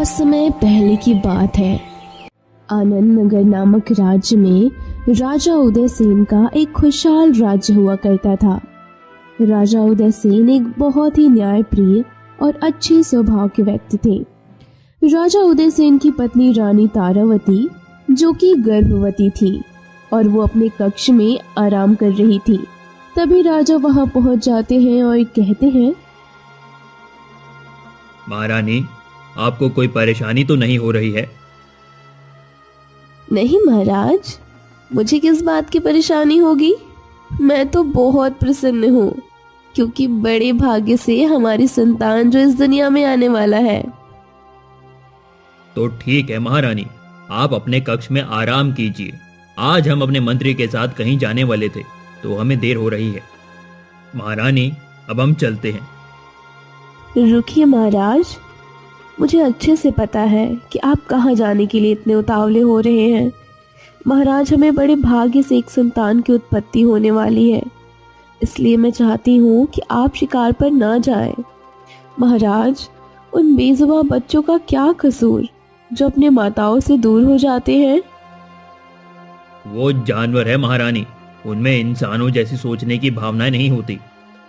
बहुत समय पहले की बात है। आनंद नगर नामक राज्य में राजा उदयसेन का एक खुशहाल राज्य हुआ करता था। राजा उदयसेन एक बहुत ही न्यायप्रिय और अच्छे स्वभाव के व्यक्ति थे। राजा उदयसेन की पत्नी रानी तारावती जो कि गर्भवती थी और वो अपने कक्ष में आराम कर रही थी। तभी राजा वहां पहुंच जाते हैं और कहते हैं, महारानी, आपको कोई परेशानी तो नहीं हो रही है? नहीं महाराज, मुझे किस बात की परेशानी होगी। मैं तो बहुत प्रसन्न हूँ क्योंकि बड़े भाग्य से हमारी संतान जो इस दुनिया में आने वाला है। तो ठीक है महारानी, आप अपने कक्ष में आराम कीजिए। आज हम अपने मंत्री के साथ कहीं जाने वाले थे तो हमें देर हो रही है। महारानी, अब हम चलते हैं। रुकिए महाराज, मुझे अच्छे से पता है कि आप कहाँ जाने के लिए इतने उतावले हो रहे हैं। महाराज, हमें बड़े भाग्य से एक संतान की उत्पत्ति होने वाली है, इसलिए मैं चाहती हूँ कि आप शिकार पर ना जाएं। महाराज, उन बेजुबान बच्चों का क्या कसूर जो अपने माताओं से दूर हो जाते हैं। वो जानवर है महारानी, उनमें इंसानों जैसी सोचने की भावनाएं नहीं होती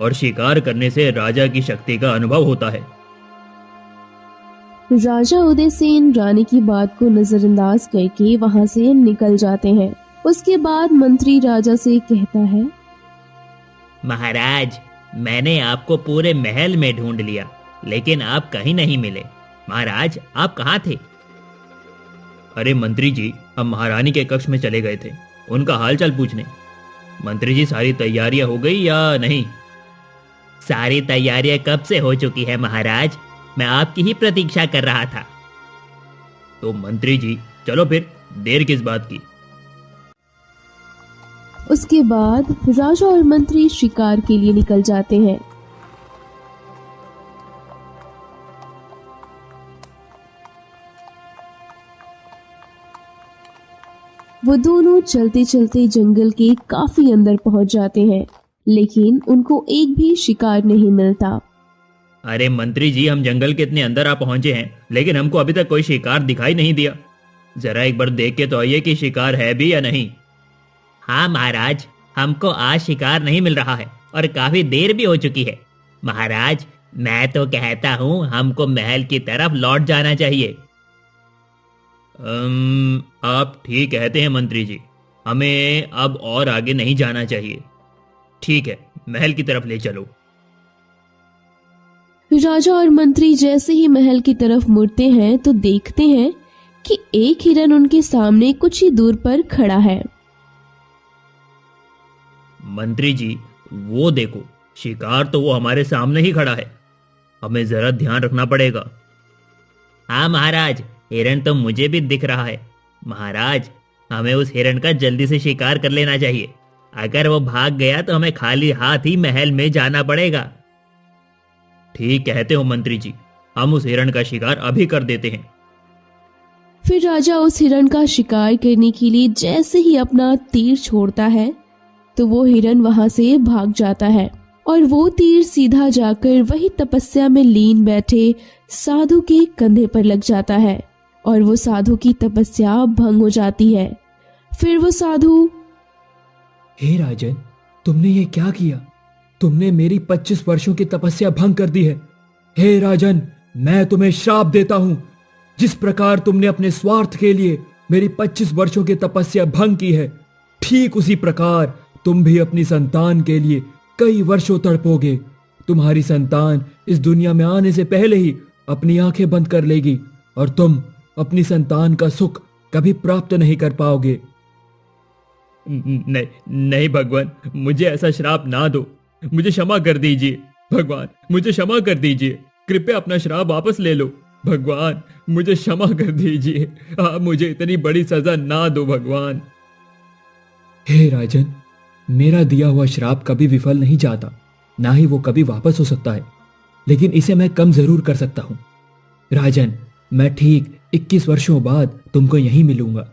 और शिकार करने से राजा की शक्ति का अनुभव होता है। राजा उदयसेन रानी की बात को नजरअंदाज करके वहां से निकल जाते हैं। उसके बाद मंत्री राजा से कहता है, महाराज, मैंने आपको पूरे महल में ढूंढ लिया लेकिन आप कहीं नहीं मिले। महाराज, आप कहाँ थे? अरे मंत्री जी, हम महारानी के कक्ष में चले गए थे उनका हालचाल पूछने। मंत्री जी, सारी तैयारियां हो गई या नहीं? सारी तैयारियां कब से हो चुकी है महाराज, मैं आपकी ही प्रतीक्षा कर रहा था। तो मंत्री जी, चलो फिर, देर किस बात की। उसके बाद राजा और मंत्री शिकार के लिए निकल जाते हैं। वो दोनों चलते चलते जंगल के काफी अंदर पहुंच जाते हैं, लेकिन उनको एक भी शिकार नहीं मिलता। अरे मंत्री जी, हम जंगल के इतने अंदर आ पहुंचे हैं लेकिन हमको अभी तक कोई शिकार दिखाई नहीं दिया। जरा एक बार देख के तो आइए कि शिकार है भी या नहीं। हाँ महाराज, हमको आज शिकार नहीं मिल रहा है और काफी देर भी हो चुकी है। महाराज, मैं तो कहता हूँ हमको महल की तरफ लौट जाना चाहिए। आप ठीक कहते हैं मंत्री जी, हमें अब और आगे नहीं जाना चाहिए। ठीक है, महल की तरफ ले चलो। राजा और मंत्री जैसे ही महल की तरफ मुड़ते हैं तो देखते हैं कि एक हिरन उनके सामने कुछ ही दूर पर खड़ा है। मंत्री जी, वो देखो, शिकार तो वो हमारे सामने ही खड़ा है। हमें जरा ध्यान रखना पड़ेगा। हाँ महाराज, हिरन तो मुझे भी दिख रहा है। महाराज, हमें उस हिरन का जल्दी से शिकार कर लेना चाहिए। अगर वो भाग गया तो हमें खाली हाथ ही महल में जाना पड़ेगा। ठीक कहते हो मंत्री जी, हम उस हिरण का शिकार अभी कर देते हैं। फिर राजा उस हिरण का शिकार करने के लिए जैसे ही अपना तीर छोड़ता है तो वो हिरण वहां से भाग जाता है और वो तीर सीधा जाकर वही तपस्या में लीन बैठे साधु के कंधे पर लग जाता है और वो साधु की तपस्या भंग हो जाती है। फिर वो साधु, हे राजन, तुमने ये क्या किया? तुमने मेरी 25 वर्षों की तपस्या भंग कर दी है। हे राजन, मैं तुम्हें श्राप देता हूं। जिस प्रकार तुमने अपने स्वार्थ के लिए मेरी 25 वर्षों की तपस्या भंग की है, ठीक उसी प्रकार तुम भी अपनी संतान के लिए कई वर्षों तड़पोगे। तुम्हारी संतान इस दुनिया में आने से पहले ही अपनी आंखें बंद कर लेगी और तुम अपनी संतान का सुख कभी प्राप्त नहीं कर पाओगे। नहीं भगवान, मुझे ऐसा श्राप ना दो। मुझे क्षमा कर दीजिए भगवान, मुझे क्षमा कर दीजिए। कृपया अपना श्राप वापस ले लो भगवान, मुझे क्षमा कर दीजिए। आप मुझे इतनी बड़ी सजा ना दो भगवान। हे राजन, मेरा दिया हुआ श्राप कभी विफल नहीं जाता, ना ही वो कभी वापस हो सकता है, लेकिन इसे मैं कम जरूर कर सकता हूं। राजन, मैं ठीक 21 वर्षों बाद तुमको यहीं मिलूंगा,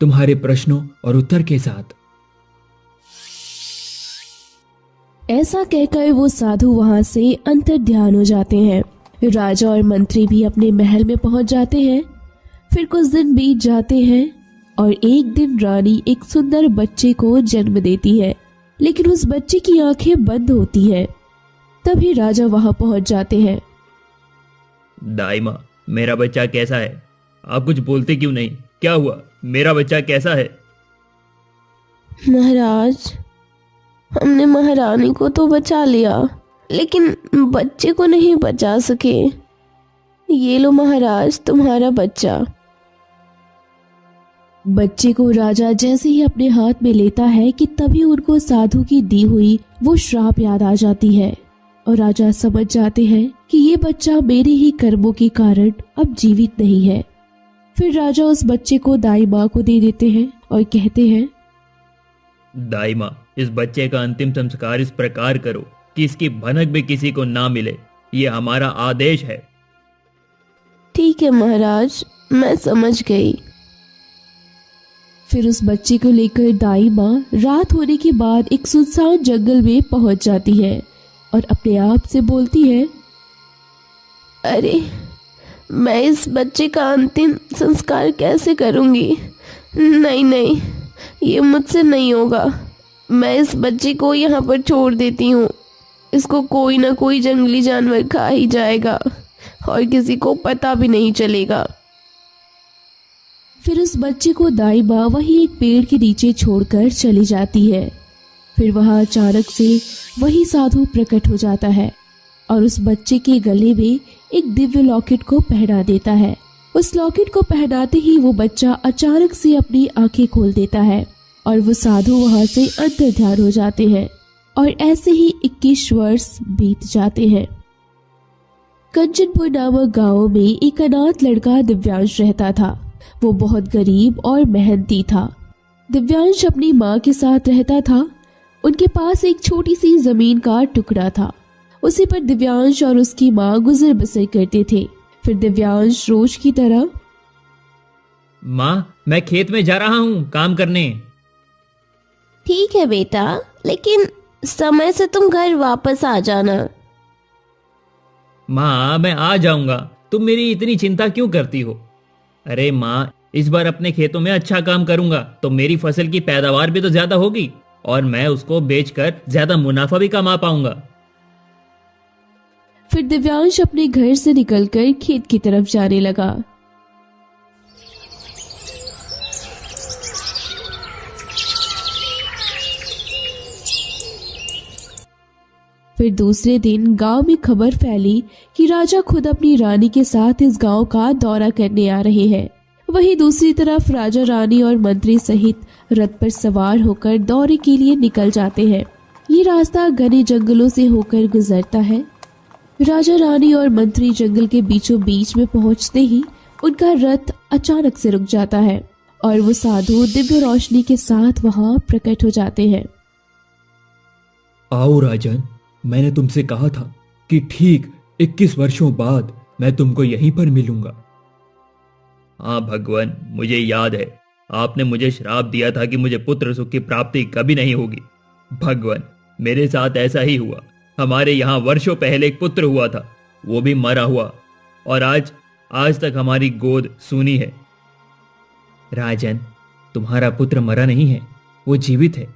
तुम्हारे प्रश्नों और उत्तर के साथ। ऐसा कहकर वो साधु वहां से अंतर्ध्यान हो जाते हैं। राजा और मंत्री भी अपने महल में पहुंच जाते हैं। फिर कुछ दिन बीत जाते हैं और एक दिन रानी एक सुंदर बच्चे को जन्म देती है, लेकिन उस बच्चे की आंखें बंद होती हैं। तभी राजा वहां पहुंच जाते हैं। दाई माँ, मेरा बच्चा कैसा है? आप कुछ बोलते क्यों नहीं? क्या हुआ? मेरा बच्चा कैसा है? महाराज, हमने महारानी को तो बचा लिया, लेकिन बच्चे को नहीं बचा सके। ये लो महाराज, तुम्हारा बच्चा। बच्चे को राजा जैसे ही अपने हाथ में लेता है कि तभी उनको साधु की दी हुई वो श्राप याद आ जाती है और राजा समझ जाते हैं कि ये बच्चा मेरे ही कर्मों के कारण अब जीवित नहीं है। फिर राजा उस बच्चे को दाई माँ को दे देते हैं और कहते हैं, दाई माँ, इस बच्चे का अंतिम संस्कार इस प्रकार करो कि इसकी भनक भी किसी को ना मिले। ये हमारा आदेश है। ठीक है महाराज, मैं समझ गई। फिर उस बच्चे को लेकर दाई माँ रात होने के बाद एक सुनसान जंगल में पहुंच जाती है और अपने आप से बोलती है, अरे मैं इस बच्चे का अंतिम संस्कार कैसे करूंगी? नहीं नहीं, ये मुझसे नहीं होगा। मैं इस बच्चे को यहाँ पर छोड़ देती हूँ। इसको कोई ना कोई जंगली जानवर खा ही जाएगा और किसी को पता भी नहीं चलेगा। फिर उस बच्चे को दाई माँ वहीं एक पेड़ के नीचे छोड़कर चली जाती है। फिर वहां अचानक से वही साधु प्रकट हो जाता है और उस बच्चे के गले में एक दिव्य लॉकेट को पहना देता है। उस लॉकेट को पहनाते ही वो बच्चा अचानक से अपनी आंखें खोल देता है और वो साधु वहां से अंतर्ध्यान हो जाते हैं और ऐसे ही 21 वर्ष बीत जाते हैं। कंचनपुर नामक गांव में एक अनाथ लड़का दिव्यांश रहता था। वो बहुत गरीब और मेहनती था। दिव्यांश अपनी माँ के साथ रहता था। उनके पास एक छोटी सी जमीन का टुकड़ा था। उसी पर दिव्यांश और उसकी माँ गुजर बसर करते थे। फिर दिव्यांश रोज की तरह, माँ, मैं खेत में जा रहा हूँ काम करने। ठीक है बेटा, लेकिन समय से तुम घर वापस आ जाना। माँ, मैं आ जाऊंगा। तुम मेरी इतनी चिंता क्यों करती हो? अरे माँ, इस बार अपने खेतों में अच्छा काम करूंगा तो मेरी फसल की पैदावार भी तो ज्यादा होगी और मैं उसको बेचकर ज्यादा मुनाफा भी कमा पाऊंगा। फिर दिव्यांश अपने घर से निकलकर खेत की तरफ जाने लगा। फिर दूसरे दिन गांव में खबर फैली कि राजा खुद अपनी रानी के साथ इस गांव का दौरा करने आ रहे हैं। वहीं दूसरी तरफ राजा, रानी और मंत्री सहित रथ पर सवार होकर दौरे के लिए निकल जाते हैं। ये रास्ता घने जंगलों से होकर गुजरता है। राजा, रानी और मंत्री जंगल के बीचों बीच में पहुंचते ही उनका रथ अचानक से रुक जाता है और वो साधु दिव्य रोशनी के साथ वहां प्रकट हो जाते हैं। आओ राजन, मैंने तुमसे कहा था कि ठीक 21 वर्षों बाद मैं तुमको यहीं पर मिलूंगा। हाँ भगवान, मुझे याद है। आपने मुझे श्राप दिया था कि मुझे पुत्र सुख की प्राप्ति कभी नहीं होगी। भगवान, मेरे साथ ऐसा ही हुआ। हमारे यहाँ वर्षों पहले एक पुत्र हुआ था, वो भी मरा हुआ और आज तक हमारी गोद सूनी है। राजन, तुम्हारा पुत्र मरा नहीं है, वो जीवित है।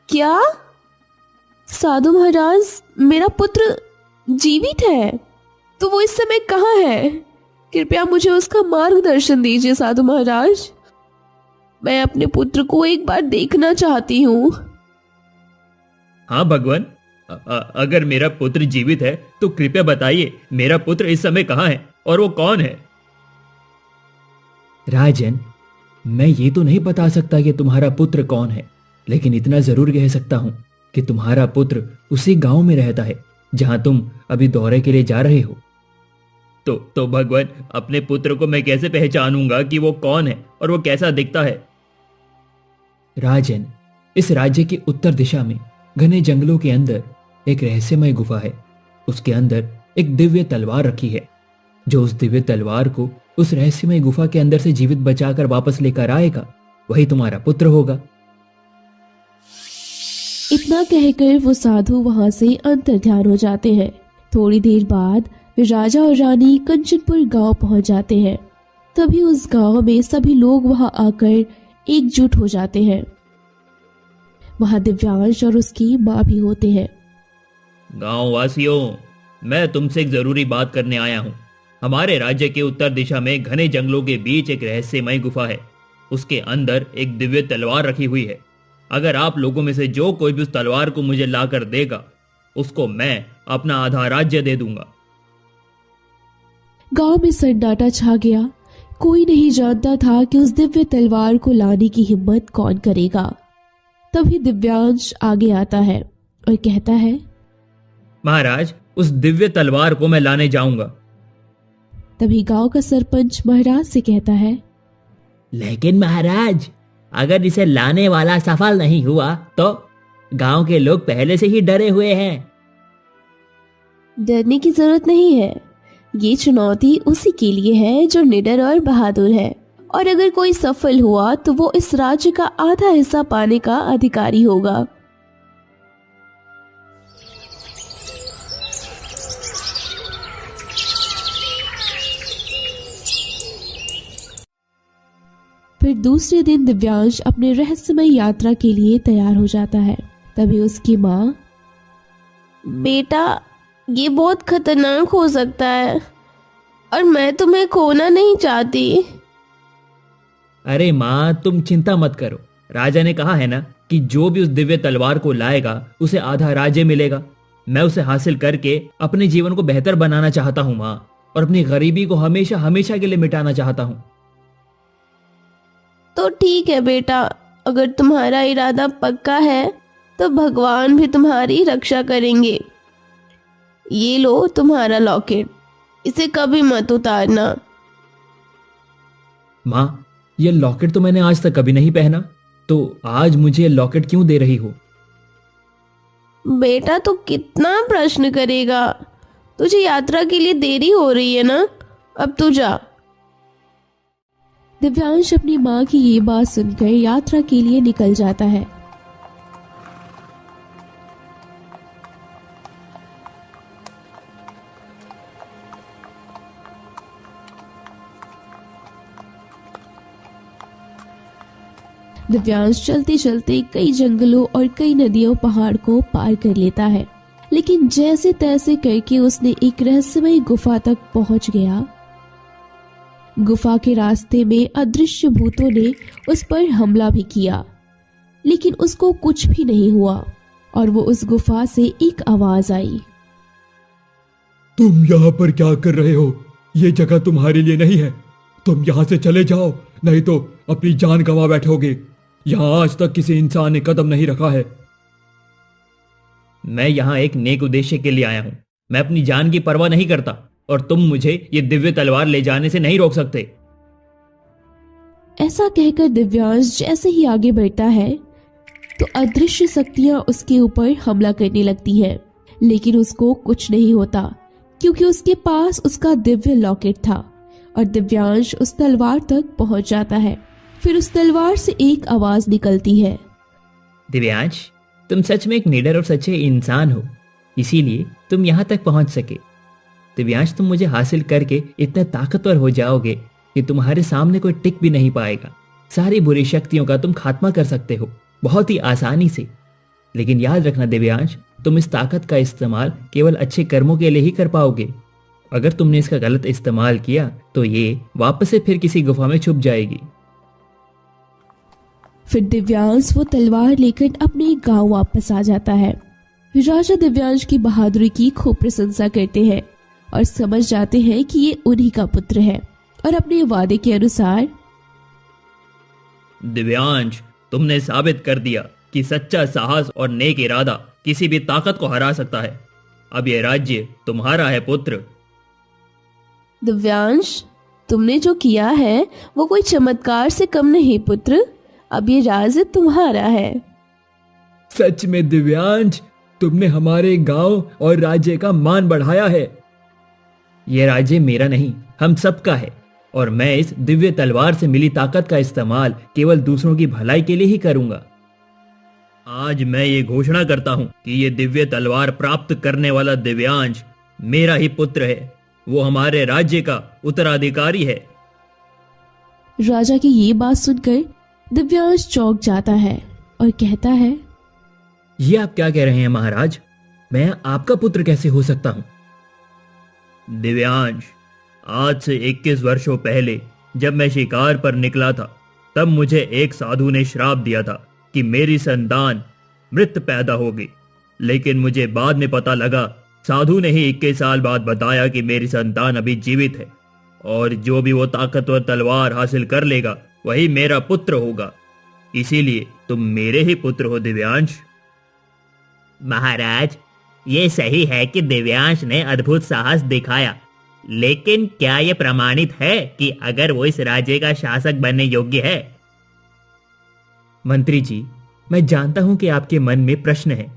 क्या? साधु महाराज, मेरा पुत्र जीवित है? तो वो इस समय कहाँ है? कृपया मुझे उसका मार्गदर्शन दीजिए साधु महाराज। मैं अपने पुत्र को एक बार देखना चाहती हूँ। हाँ भगवान, अगर मेरा पुत्र जीवित है तो कृपया बताइए, मेरा पुत्र इस समय कहाँ है और वो कौन है? राजन, मैं ये तो नहीं बता सकता कि तुम्हारा पुत्र कौन है, लेकिन इतना जरूर कह सकता हूं कि तुम्हारा पुत्र उसी गांव में रहता है जहां तुम अभी दौरे के लिए जा रहे हो। तो भगवान, अपने पुत्र को मैं कैसे पहचानूंगा कि वो कौन है और वो कैसा दिखता है? राजन, इस राज्य की उत्तर दिशा में घने जंगलों के अंदर एक रहस्यमय गुफा है। उसके अंदर एक दिव्य तलवार रखी है। जो उस दिव्य तलवार को उस रहस्यमय गुफा के अंदर से जीवित बचाकर वापस लेकर आएगा, वही तुम्हारा पुत्र होगा। इतना कहकर वो साधु वहां से अंतर्ध्यान हो जाते हैं। थोड़ी देर बाद राजा और रानी कंचनपुर गांव पहुंच जाते हैं। तभी उस गांव में सभी लोग वहां आकर एकजुट हो जाते हैं। वहां दिव्यांश और उसकी माँ भी होते हैं। गांव वासियों, मैं तुमसे एक जरूरी बात करने आया हूँ। हमारे राज्य के उत्तर दिशा में घने जंगलों के बीच एक रहस्यमय गुफा है। उसके अंदर एक दिव्य तलवार रखी हुई है। अगर आप लोगों में से जो कोई भी उस तलवार को मुझे लाकर देगा, उसको मैं अपना आधा राज्य दे दूंगा। गांव में सन्नाटा छा गया। कोई नहीं जानता था कि उस दिव्य तलवार को लाने की हिम्मत कौन करेगा। तभी दिव्यांश आगे आता है और कहता है, महाराज, उस दिव्य तलवार को मैं लाने जाऊंगा। तभी गांव का सरपंच महाराज से कहता है, लेकिन महाराज, अगर इसे लाने वाला सफल नहीं हुआ तो गांव के लोग पहले से ही डरे हुए हैं। डरने की जरूरत नहीं है। ये चुनौती उसी के लिए है जो निडर और बहादुर है, और अगर कोई सफल हुआ तो वो इस राज्य का आधा हिस्सा पाने का अधिकारी होगा। फिर दूसरे दिन दिव्यांश अपने रहस्यमय यात्रा के लिए तैयार हो जाता है। तभी उसकी माँ, बेटा, ये बहुत खतरनाक हो सकता है और मैं तुम्हें खोना नहीं चाहती। अरे माँ, तुम चिंता मत करो। राजा ने कहा है ना कि जो भी उस दिव्य तलवार को लाएगा उसे आधा राज्य मिलेगा। मैं उसे हासिल करके अपने जीवन को बेहतर बनाना चाहता हूँ माँ, और अपनी गरीबी को हमेशा हमेशा के लिए मिटाना चाहता हूँ। तो ठीक है बेटा, अगर तुम्हारा इरादा पक्का है तो भगवान भी तुम्हारी रक्षा करेंगे। ये लो तुम्हारा लॉकेट, इसे कभी मत उतारना। माँ, ये लॉकेट तो मैंने आज तक कभी नहीं पहना, तो आज मुझे ये लॉकेट क्यों दे रही हो? बेटा, तो कितना प्रश्न करेगा? तुझे यात्रा के लिए देरी हो रही है ना, अब तू जा। दिव्यांश अपनी माँ की ये बात सुनकर यात्रा के लिए निकल जाता है। दिव्यांश चलते चलते कई जंगलों और कई नदियों पहाड़ को पार कर लेता है, लेकिन जैसे तैसे करके उसने एक रहस्यमय गुफा तक पहुंच गया। गुफा के रास्ते में अदृश्य भूतों ने उस पर हमला भी किया, लेकिन उसको कुछ भी नहीं हुआ और वो उस गुफा से एक आवाज आई, तुम यहाँ पर क्या कर रहे हो? ये जगह तुम्हारे लिए नहीं है। तुम यहाँ से चले जाओ, नहीं तो अपनी जान गंवा बैठोगे। यहाँ आज तक किसी इंसान ने कदम नहीं रखा है। मैं यहाँ एक नेक उद्देश्य के लिए आया हूँ। मैं अपनी जान की परवाह नहीं करता, और तुम मुझे ये दिव्य तलवार ले जाने से नहीं रोक सकते। ऐसा कहकर दिव्यांश जैसे ही आगे बढ़ता है तो अदृश्य शक्तियां उसके ऊपर हमला करने लगती हैं, लेकिन उसको कुछ नहीं होता क्योंकि उसके पास उसका दिव्य लॉकेट था और दिव्यांश उस तलवार तक पहुंच जाता है। फिर उस तलवार से एक आवाज निकलती है, दिव्यांश, तुम सच में एक निडर और सच्चे इंसान हो, इसीलिए तुम यहाँ तक पहुंच सके। दिव्यांश, तुम मुझे हासिल करके इतना ताकतवर हो जाओगे कि तुम्हारे सामने कोई टिक भी नहीं पाएगा। सारी बुरी शक्तियों का तुम खात्मा कर सकते हो बहुत ही आसानी से। लेकिन याद रखना दिव्यांश, तुम इस ताकत का इस्तेमाल केवल अच्छे कर्मों के लिए ही कर पाओगे। अगर तुमने इसका गलत इस्तेमाल किया तो ये वापस से फिर किसी गुफा में छुप जाएगी। फिर दिव्यांश वो तलवार लेकर अपने गांव वापस आ जाता है। राजा दिव्यांश की बहादुरी की खूब प्रशंसा करते हैं और समझ जाते हैं कि ये उन्हीं का पुत्र है, और अपने वादे के अनुसार, दिव्यांश, तुमने साबित कर दिया कि सच्चा साहस और नेक इरादा किसी भी ताकत को हरा सकता है। अब यह राज्य तुम्हारा है पुत्र। दिव्यांश, तुमने जो किया है वो कोई चमत्कार से कम नहीं पुत्र। अब ये राज्य तुम्हारा है। सच में दिव्यांश, तुमने हमारे गांव और राज्य का मान बढ़ाया है। यह राज्य मेरा नहीं, हम सबका है, और मैं इस दिव्य तलवार से मिली ताकत का इस्तेमाल केवल दूसरों की भलाई के लिए ही करूंगा। आज मैं ये घोषणा करता हूं कि ये दिव्य तलवार प्राप्त करने वाला दिव्यांश मेरा ही पुत्र है, वो हमारे राज्य का उत्तराधिकारी है। राजा की ये बात सुनकर दिव्यांश चौंक जाता है और कहता है, ये आप क्या कह रहे हैं महाराज? मैं आपका पुत्र कैसे हो सकता हूं? दिव्यांश, आज से 21 वर्षों पहले जब मैं शिकार पर निकला था, तब मुझे एक साधु ने श्राप दिया था कि मेरी संतान मृत पैदा होगी। लेकिन मुझे बाद में पता लगा, साधु ने ही 21 साल बाद बताया कि मेरी संतान अभी जीवित है और जो भी वो ताकतवर तलवार हासिल कर लेगा वही मेरा पुत्र होगा। इसीलिए तुम मेरे ही पुत्र हो दिव्यांश। महाराज, ये सही है कि दिव्यांश ने अद्भुत साहस दिखाया, लेकिन क्या यह प्रमाणित है कि अगर वो इस राज्य का शासक बनने योग्य है? मंत्री जी, मैं जानता हूं कि आपके मन में प्रश्न है,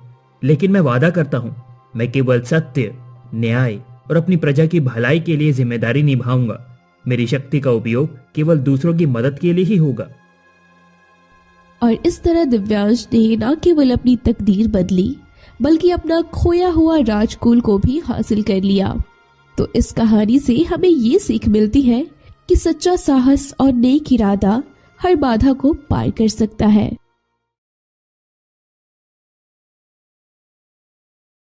लेकिन मैं वादा करता हूं, मैं केवल सत्य, न्याय और अपनी प्रजा की भलाई के लिए जिम्मेदारी निभाऊंगा। मेरी शक्ति का उपयोग केवल दूसरों की मदद के लिए ही होगा। और इस तरह दिव्यांश ने न केवल अपनी तकदीर बदली, बल्कि अपना खोया हुआ राजकुल को भी हासिल कर लिया। तो इस कहानी से हमें ये सीख मिलती है कि सच्चा साहस और नेक इरादा हर बाधा को पार कर सकता है।